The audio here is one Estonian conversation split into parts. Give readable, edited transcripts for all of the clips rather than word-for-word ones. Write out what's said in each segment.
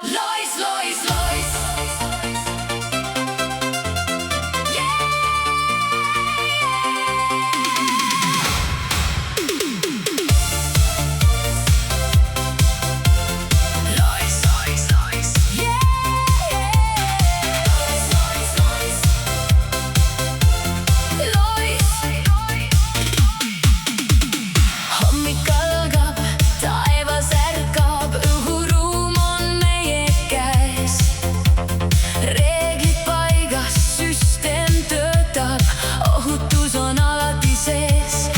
Lois, Lois, Lois. Yeah, Lois, Lois, Lois. Yeah, Lois, Lois, Lois. Hommik algab, taevas ärkab, õhuruum on meie käes. Reeglid paigas, süsteem töötab, ohutus on alati sees.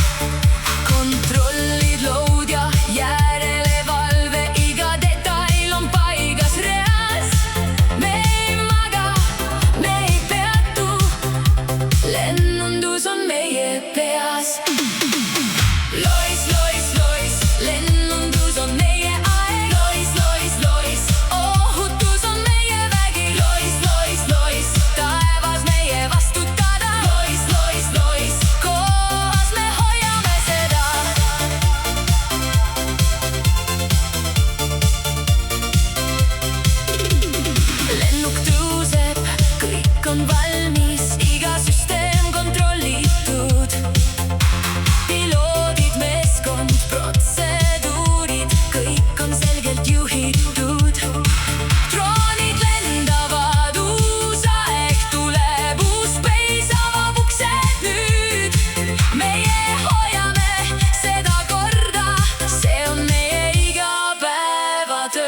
Kontrollid, load ja järelevalve, iga detail on paigas reas. Me ei maga, me ei peatu, lennundus on meie peas. Lois, Lois, Lois, lennundus on meie aeg. Lois, Lois, Lois, ohutus on meie vägi. Lois, Lois, Lois, taevas meie vastutada. Lois, Lois, Lois, koos me hoiame seda. Lennuk tõuseb, kõik on valmis, iga süsteem kontrollitud. Piloodid, meeskond, protseduurid, kõik on selgelt juhitud. Droonid lendavad, uus aeg tuleb, uus space avab uksed nüüd. Meie hoiame seda korda, see on meie igapäevatöö.